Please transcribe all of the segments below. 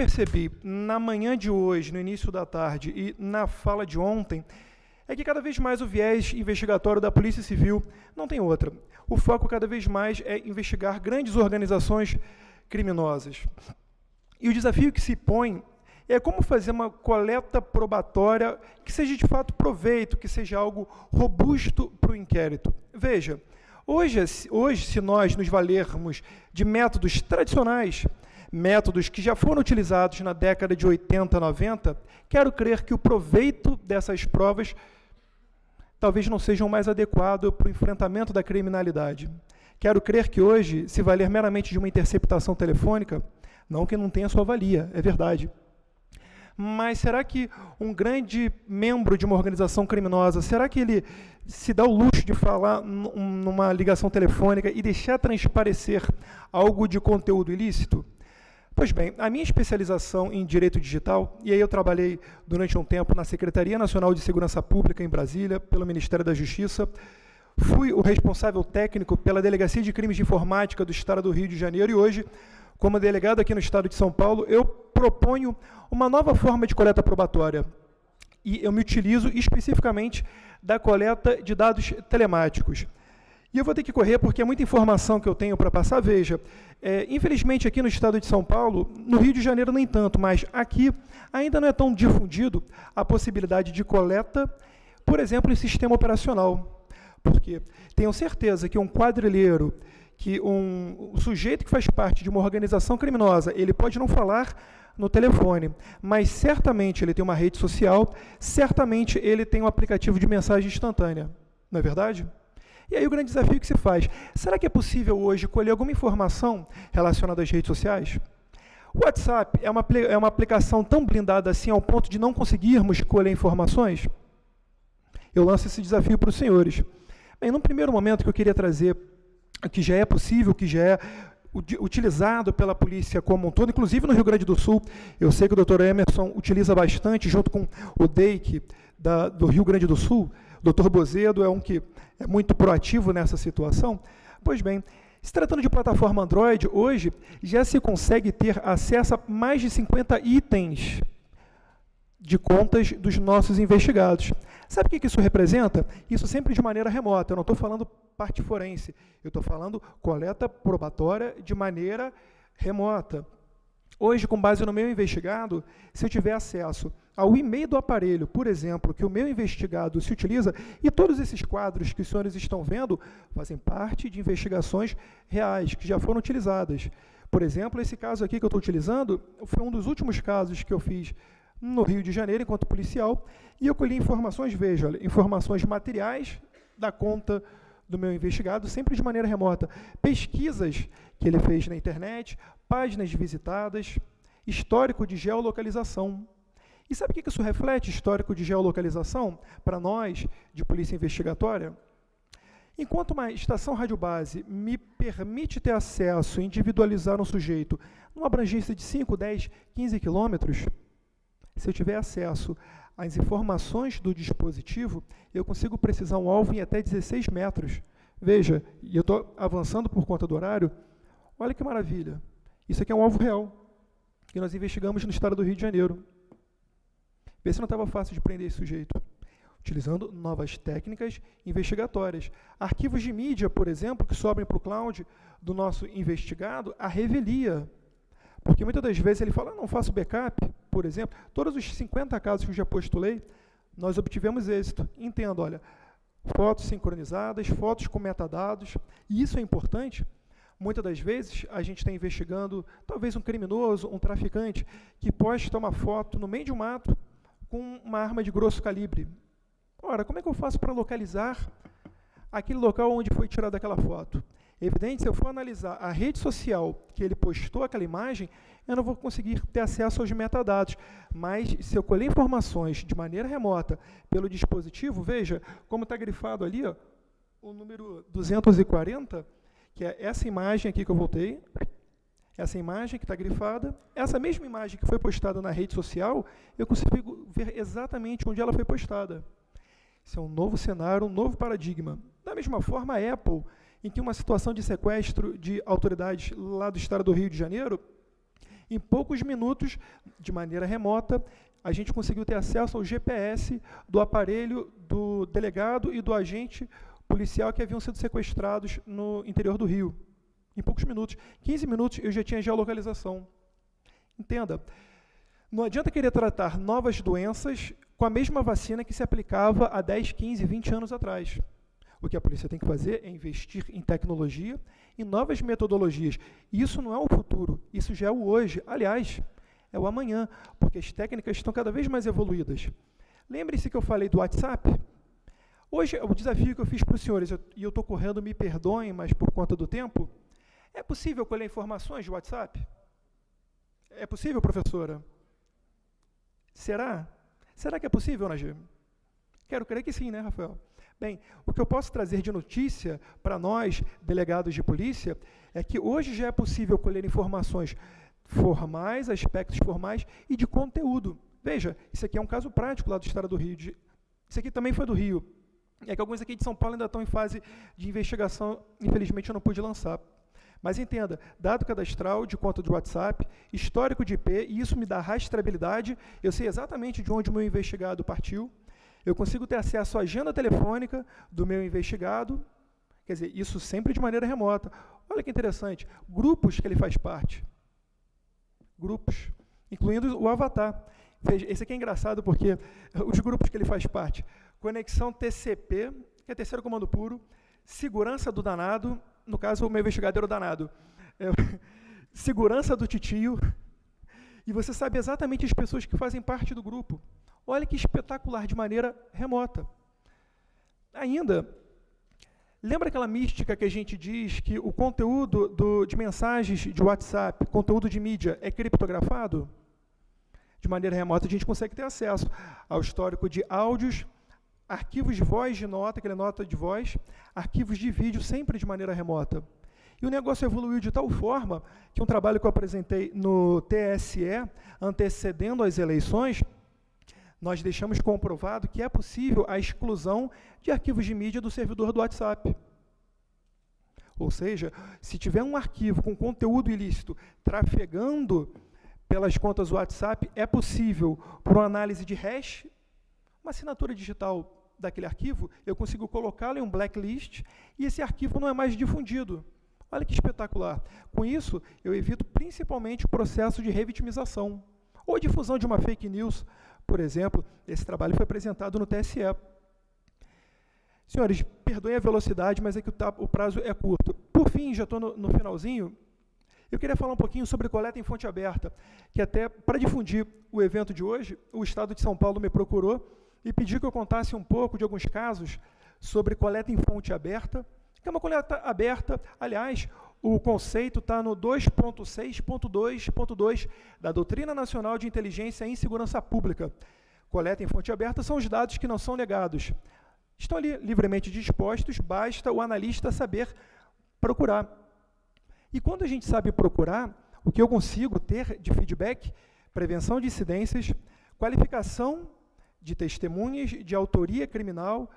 percebi na manhã de hoje, no início da tarde e na fala de ontem, é que cada vez mais o viés investigatório da Polícia Civil não tem outra. O foco cada vez mais é investigar grandes organizações criminosas. E o desafio que se põe é como fazer uma coleta probatória que seja de fato proveito, que seja algo robusto para o inquérito. Veja, hoje, se nós nos valermos de métodos tradicionais, métodos que já foram utilizados na década de 80, 90, quero crer que o proveito dessas provas talvez não seja o mais adequado para o enfrentamento da criminalidade. Quero crer que hoje, se valer meramente de uma interceptação telefônica, não que não tenha sua valia, é verdade. Mas será que um grande membro de uma organização criminosa, será que ele se dá o luxo de falar numa ligação telefônica e deixar transparecer algo de conteúdo ilícito? Pois bem, a minha especialização em Direito Digital, e aí eu trabalhei durante um tempo na Secretaria Nacional de Segurança Pública em Brasília, pelo Ministério da Justiça, fui o responsável técnico pela Delegacia de Crimes de Informática do Estado do Rio de Janeiro e hoje, como delegado aqui no Estado de São Paulo, eu proponho uma nova forma de coleta probatória. E eu me utilizo especificamente da coleta de dados telemáticos. E eu vou ter que correr porque é muita informação que eu tenho para passar. Veja, infelizmente aqui no Estado de São Paulo, no Rio de Janeiro nem tanto, mas aqui ainda não é tão difundido a possibilidade de coleta, por exemplo, em sistema operacional. Porque tenho certeza que um quadrilheiro, que um sujeito que faz parte de uma organização criminosa, ele pode não falar no telefone, mas certamente ele tem uma rede social, certamente ele tem um aplicativo de mensagem instantânea, não é verdade? E aí o grande desafio que se faz, será que é possível hoje colher alguma informação relacionada às redes sociais? O WhatsApp é uma aplicação tão blindada assim ao ponto de não conseguirmos colher informações? Eu lanço esse desafio para os senhores. Bem, num primeiro momento que eu queria trazer que já é possível, que já é utilizado pela polícia como um todo, inclusive no Rio Grande do Sul. Eu sei que o Dr. Emerson utiliza bastante, junto com o DEIC do Rio Grande do Sul. O Dr. Bozedo é um que é muito proativo nessa situação. Pois bem, se tratando de plataforma Android, hoje já se consegue ter acesso a mais de 50 itens de contas dos nossos investigados. Sabe o que isso representa? Isso sempre de maneira remota. Eu não estou falando parte forense, eu estou falando coleta probatória de maneira remota. Hoje, com base no meu investigado, se eu tiver acesso ao e-mail do aparelho, por exemplo, que o meu investigado se utiliza, e todos esses quadros que os senhores estão vendo fazem parte de investigações reais, que já foram utilizadas. Por exemplo, esse caso aqui que eu estou utilizando foi um dos últimos casos que eu fiz no Rio de Janeiro, enquanto policial, e eu colhi informações, veja, informações materiais da conta do meu investigado, sempre de maneira remota. Pesquisas que ele fez na internet, páginas visitadas, histórico de geolocalização. E sabe o que isso reflete, histórico de geolocalização, para nós, de polícia investigatória? Enquanto uma estação radiobase me permite ter acesso, individualizar um sujeito, numa abrangência de 5, 10, 15 quilômetros, se eu tiver acesso às informações do dispositivo, eu consigo precisar um alvo em até 16 metros. Veja, e eu estou avançando por conta do horário, olha que maravilha. Isso aqui é um alvo real, que nós investigamos no estado do Rio de Janeiro. Vê se não estava fácil de prender esse sujeito. Utilizando novas técnicas investigatórias. Arquivos de mídia, por exemplo, que sobem para o cloud do nosso investigado, a revelia. Porque muitas das vezes ele fala, não faço backup, por exemplo. Todos os 50 casos que eu já postulei, nós obtivemos êxito. Entendo, olha, fotos sincronizadas, fotos com metadados, e isso é importante. Muitas das vezes a gente está investigando, talvez um criminoso, um traficante, que posta uma foto no meio de um mato com uma arma de grosso calibre. Ora, como é que eu faço para localizar aquele local onde foi tirada aquela foto? Evidente, se eu for analisar a rede social que ele postou aquela imagem, eu não vou conseguir ter acesso aos metadados. Mas, se eu colher informações de maneira remota pelo dispositivo, veja como está grifado ali, ó, o número 240, que é essa imagem aqui que eu voltei, essa imagem que está grifada, essa mesma imagem que foi postada na rede social, eu consigo ver exatamente onde ela foi postada. Isso é um novo cenário, um novo paradigma. Da mesma forma, a Apple, em que uma situação de sequestro de autoridades lá do estado do Rio de Janeiro, Em poucos minutos, de maneira remota, a gente conseguiu ter acesso ao GPS do aparelho do delegado e do agente policial que haviam sido sequestrados no interior do Rio. Em poucos minutos. 15 minutos eu já tinha geolocalização. Entenda, não adianta querer tratar novas doenças com a mesma vacina que se aplicava há 10, 15, 20 anos atrás. O que a polícia tem que fazer é investir em tecnologia e novas metodologias. Isso não é o futuro, isso já é o hoje. Aliás, é o amanhã, porque as técnicas estão cada vez mais evoluídas. Lembre-se que eu falei do WhatsApp. Hoje, o desafio que eu fiz para os senhores, e eu estou correndo, me perdoem, mas por conta do tempo, é possível colher informações de WhatsApp? É possível, professora? Será? Será que é possível, Najib? Quero crer que sim, né, Rafael? Bem, o que eu posso trazer de notícia para nós, delegados de polícia, é que hoje já é possível colher informações formais, aspectos formais e de conteúdo. Veja, isso aqui é um caso prático lá do estado do Rio. Isso aqui também foi do Rio. É que alguns aqui de São Paulo ainda estão em fase de investigação, infelizmente eu não pude lançar. Mas entenda, dado cadastral de conta de WhatsApp, histórico de IP, e isso me dá rastreabilidade, eu sei exatamente de onde o meu investigado partiu, eu consigo ter acesso à agenda telefônica do meu investigado, quer dizer, isso sempre de maneira remota. Olha que interessante, grupos que ele faz parte. Grupos, incluindo o avatar. Veja, esse aqui é engraçado porque os grupos que ele faz parte, Conexão TCP, que é Terceiro Comando Puro, Segurança do Danado, no caso o meu investigado era o Danado, Segurança do Titio, e você sabe exatamente as pessoas que fazem parte do grupo. Olha que espetacular, de maneira remota. Ainda, lembra aquela mística que a gente diz que o conteúdo de mensagens de WhatsApp, conteúdo de mídia, é criptografado? De maneira remota, a gente consegue ter acesso ao histórico de áudios, arquivos de voz de nota, aquela nota de voz, arquivos de vídeo, sempre de maneira remota. E o negócio evoluiu de tal forma que um trabalho que eu apresentei no TSE, antecedendo as eleições, nós deixamos comprovado que é possível a exclusão de arquivos de mídia do servidor do WhatsApp. Ou seja, se tiver um arquivo com conteúdo ilícito trafegando pelas contas do WhatsApp, é possível, por uma análise de hash, uma assinatura digital daquele arquivo, eu consigo colocá-lo em um blacklist e esse arquivo não é mais difundido. Olha que espetacular. Com isso, eu evito principalmente o processo de revitimização ou difusão de uma fake news. Por exemplo, esse trabalho foi apresentado no TSE. Senhores, perdoem a velocidade, mas é que o prazo é curto. Por fim, já estou no finalzinho, eu queria falar um pouquinho sobre coleta em fonte aberta, que até para difundir o evento de hoje, o Estado de São Paulo me procurou e pediu que eu contasse um pouco de alguns casos sobre coleta em fonte aberta, que é uma coleta aberta, aliás, o conceito está no 2.6.2.2 da Doutrina Nacional de Inteligência em Segurança Pública. Coleta em fonte aberta são os dados que não são negados. Estão ali livremente dispostos, basta o analista saber procurar. E quando a gente sabe procurar, o que eu consigo ter de feedback, prevenção de incidências, qualificação de testemunhas de autoria criminal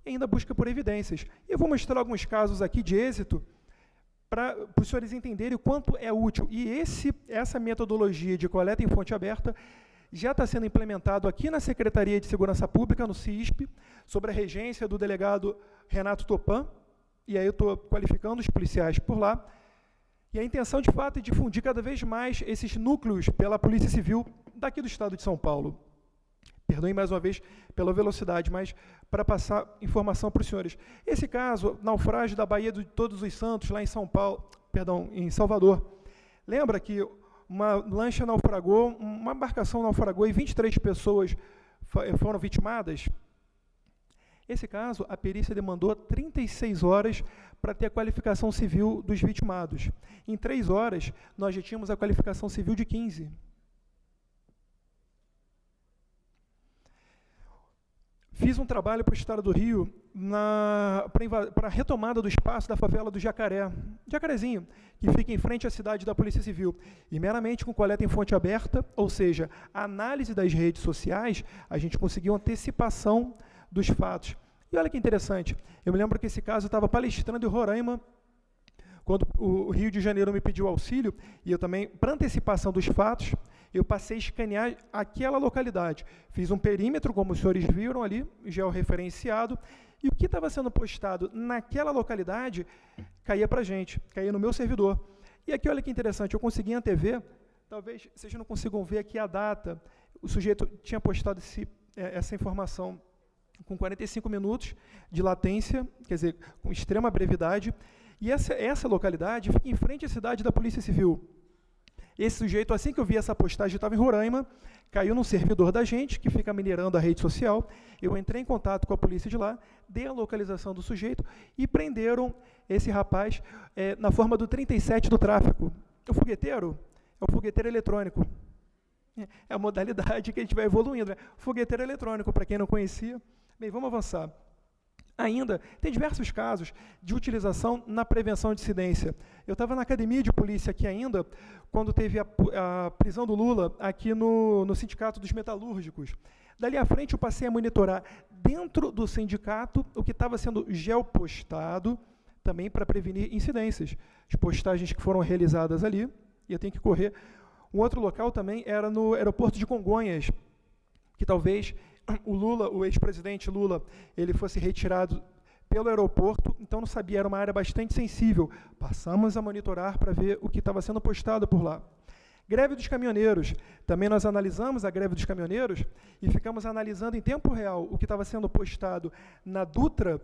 e ainda busca por evidências. E eu vou mostrar alguns casos aqui de êxito para os senhores entenderem o quanto é útil. E essa metodologia de coleta em fonte aberta já está sendo implementado aqui na Secretaria de Segurança Pública, no CISP, sob a regência do delegado Renato Topan, e aí eu estou qualificando os policiais por lá. E a intenção, de fato, é difundir cada vez mais esses núcleos pela Polícia Civil daqui do Estado de São Paulo. Perdoem mais uma vez pela velocidade, mas para passar informação para os senhores. Esse caso, naufrágio da Baía de Todos os Santos, lá em em Salvador. Lembra que uma lancha naufragou, uma embarcação naufragou e 23 pessoas foram vitimadas? Esse caso, a perícia demandou 36 horas para ter a qualificação civil dos vitimados. Em 3 horas, nós já tínhamos a qualificação civil de 15. Fiz um trabalho para o Estado do Rio para a retomada do espaço da favela do Jacarezinho, que fica em frente à cidade da Polícia Civil. E meramente com coleta em fonte aberta, ou seja, a análise das redes sociais, a gente conseguiu antecipação dos fatos. E olha que interessante, eu me lembro que esse caso eu estava palestrando em Roraima Quando o Rio de Janeiro me pediu auxílio, e eu também, para antecipação dos fatos, eu passei a escanear aquela localidade. Fiz um perímetro, como os senhores viram ali, georreferenciado, e o que estava sendo postado naquela localidade caía para a gente, caía no meu servidor. E aqui, olha que interessante, eu consegui antever, talvez vocês não consigam ver aqui a data, o sujeito tinha postado essa informação com 45 minutos de latência, quer dizer, com extrema brevidade, e essa localidade fica em frente à cidade da Polícia Civil. Esse sujeito, assim que eu vi essa postagem, estava em Roraima, caiu num servidor da gente, que fica minerando a rede social, eu entrei em contato com a polícia de lá, dei a localização do sujeito e prenderam esse rapaz na forma do 37 do tráfico. O fogueteiro é o fogueteiro eletrônico. É a modalidade que a gente vai evoluindo, né? Fogueteiro eletrônico, para quem não conhecia. Bem, vamos avançar. Ainda, tem diversos casos de utilização na prevenção de incidência. Eu estava na academia de polícia aqui ainda, quando teve a prisão do Lula aqui no Sindicato dos Metalúrgicos. Dali à frente, eu passei a monitorar dentro do sindicato o que estava sendo geopostado, também para prevenir incidências. As postagens que foram realizadas ali, e eu tenho que correr. Um outro local também era no aeroporto de Congonhas, que talvez o Lula, o ex-presidente Lula, ele fosse retirado pelo aeroporto, então não sabia, era uma área bastante sensível. Passamos a monitorar para ver o que estava sendo postado por lá. Greve dos caminhoneiros. Também nós analisamos a greve dos caminhoneiros e ficamos analisando em tempo real o que estava sendo postado na Dutra,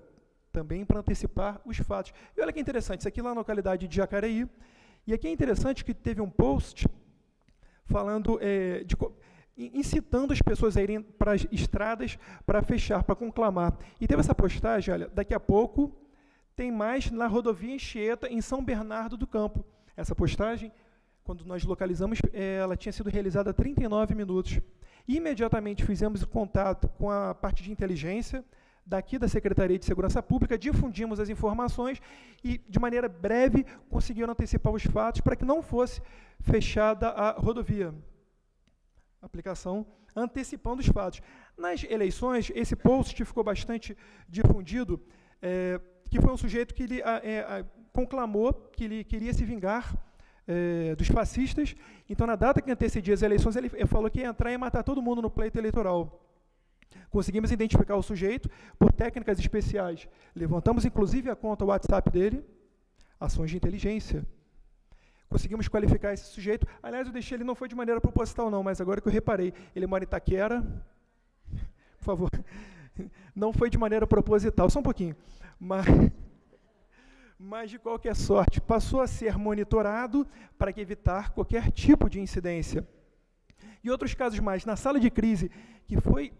também para antecipar os fatos. E olha que interessante, isso aqui lá na localidade de Jacareí, e aqui é interessante que teve um post falando incitando as pessoas a irem para as estradas para fechar, para conclamar. E teve essa postagem, olha, daqui a pouco tem mais na rodovia Anchieta, em São Bernardo do Campo. Essa postagem, quando nós localizamos, ela tinha sido realizada há 39 minutos. Imediatamente fizemos contato com a parte de inteligência, daqui da Secretaria de Segurança Pública, difundimos as informações e, de maneira breve, conseguiram antecipar os fatos para que não fosse fechada a rodovia. Aplicação antecipando os fatos. Nas eleições, esse post ficou bastante difundido, que foi um sujeito que ele conclamou que ele queria se vingar dos fascistas. Então, na data que antecedia as eleições, ele falou que ia entrar e matar todo mundo no pleito eleitoral. Conseguimos identificar o sujeito por técnicas especiais. Levantamos, inclusive, a conta WhatsApp dele, ações de inteligência. Conseguimos qualificar esse sujeito. Aliás, eu deixei ele, não foi de maneira proposital, não, mas agora que eu reparei, ele mora em Itaquera. Por favor. Não foi de maneira proposital, só um pouquinho. Mas, de qualquer sorte, passou a ser monitorado para evitar qualquer tipo de incidência. E outros casos mais. Na sala de crise, que foi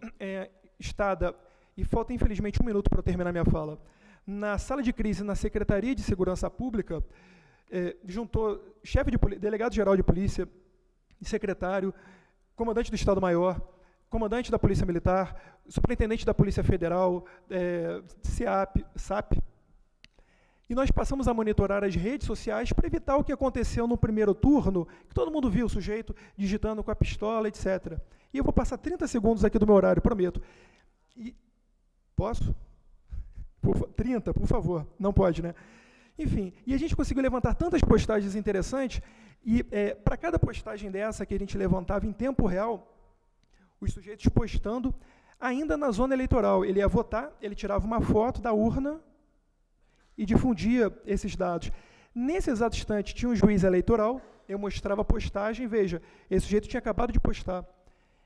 estada, e falta infelizmente 1 minuto para eu terminar minha fala, na sala de crise, na Secretaria de Segurança Pública, juntou chefe de delegado-geral de polícia, secretário, comandante do Estado-Maior, comandante da Polícia Militar, superintendente da Polícia Federal, SAP, e nós passamos a monitorar as redes sociais para evitar o que aconteceu no primeiro turno, que todo mundo viu o sujeito digitando com a pistola, etc. E eu vou passar 30 segundos aqui do meu horário, prometo. Posso? 30, por favor. Não pode, né? Enfim, e a gente conseguiu levantar tantas postagens interessantes, e para cada postagem dessa que a gente levantava em tempo real, os sujeitos postando, ainda na zona eleitoral. Ele ia votar, ele tirava uma foto da urna e difundia esses dados. Nesse exato instante, tinha um juiz eleitoral, eu mostrava a postagem, veja, esse sujeito tinha acabado de postar.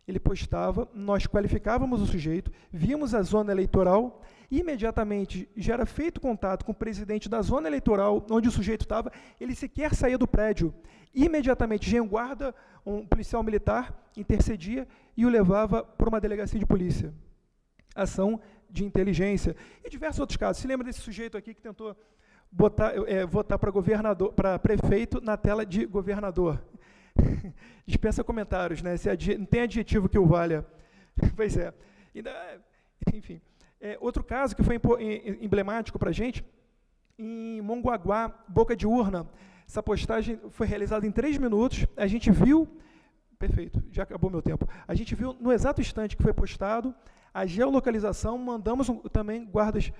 Ele postava, nós qualificávamos o sujeito, víamos a zona eleitoral, imediatamente já era feito contato com o presidente da zona eleitoral, onde o sujeito estava, ele sequer saía do prédio. Imediatamente, já em guarda, um policial militar intercedia e o levava para uma delegacia de polícia. Ação de inteligência. E diversos outros casos. Se lembra desse sujeito aqui que tentou votar para governador, para prefeito na tela de governador? Dispensa comentários, né? Não tem adjetivo que o valha. Pois é. Enfim. Outro caso que foi emblemático para a gente, em Mongaguá, boca de urna. Essa postagem foi realizada em 3 minutos. A gente viu... Perfeito, já acabou meu tempo. A gente viu, no exato instante que foi postado, a geolocalização, mandamos também guardas,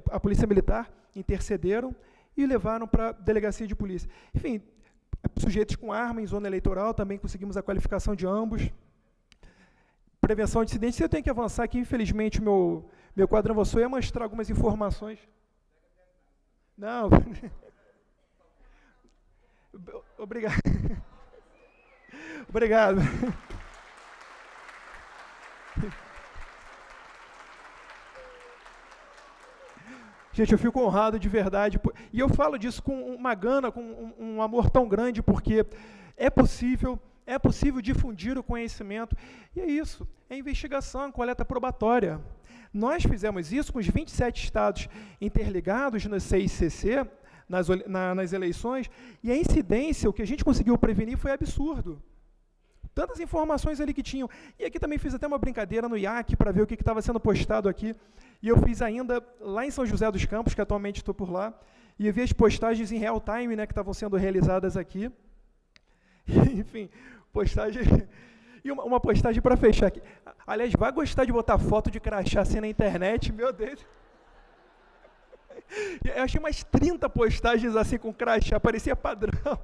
a Polícia Militar intercederam e levaram para a delegacia de polícia. Enfim, sujeitos com arma em zona eleitoral, também conseguimos a qualificação de ambos. Prevenção de incidentes. Eu tenho que avançar aqui, infelizmente, o meu quadro avançou, eu ia mostrar algumas informações. Não. Obrigado. Obrigado. Gente, eu fico honrado de verdade. E eu falo disso com uma gana, com um amor tão grande, porque é possível difundir o conhecimento. E é isso, é investigação, coleta probatória. Nós fizemos isso com os 27 estados interligados no CICC, nas eleições, e a incidência, o que a gente conseguiu prevenir foi absurdo. Tantas informações ali que tinham. E aqui também fiz até uma brincadeira no IAC para ver o que estava sendo postado aqui. E eu fiz ainda lá em São José dos Campos, que atualmente estou por lá, e eu vi as postagens em real time, né, que estavam sendo realizadas aqui. Enfim, postagem... E uma postagem para fechar aqui. Aliás, vai gostar de botar foto de crachá assim na internet, meu Deus. Eu achei umas 30 postagens assim com crachá, parecia padrão.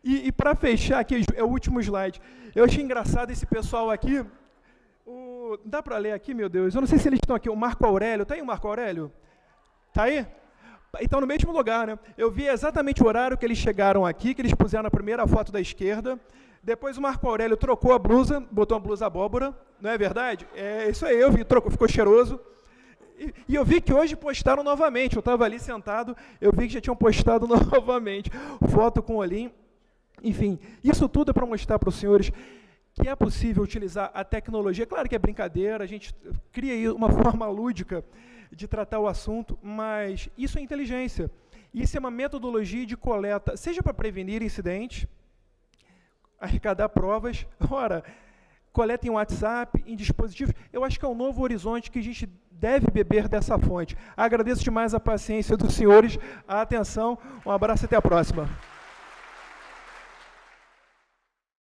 E para fechar aqui, é o último slide. Eu achei engraçado esse pessoal aqui. Dá para ler aqui, meu Deus? Eu não sei se eles estão aqui. O Marco Aurélio. Está aí o Marco Aurélio? Está aí? Então, no mesmo lugar, né? Eu vi exatamente o horário que eles chegaram aqui, que eles puseram a primeira foto da esquerda. Depois o Marco Aurélio trocou a blusa, botou uma blusa abóbora. Não é verdade? É isso aí, eu vi, trocou, ficou cheiroso. E eu vi que hoje postaram novamente. Eu estava ali sentado, eu vi que já tinham postado novamente. Foto com o olhinho. Enfim, isso tudo é para mostrar para os senhores que é possível utilizar a tecnologia. Claro que é brincadeira, a gente cria aí uma forma lúdica de tratar o assunto, mas isso é inteligência. Isso é uma metodologia de coleta, seja para prevenir incidentes, arrecadar provas, ora, coleta em WhatsApp, em dispositivos. Eu acho que é um novo horizonte que a gente deve beber dessa fonte. Agradeço demais a paciência dos senhores, a atenção, um abraço e até a próxima.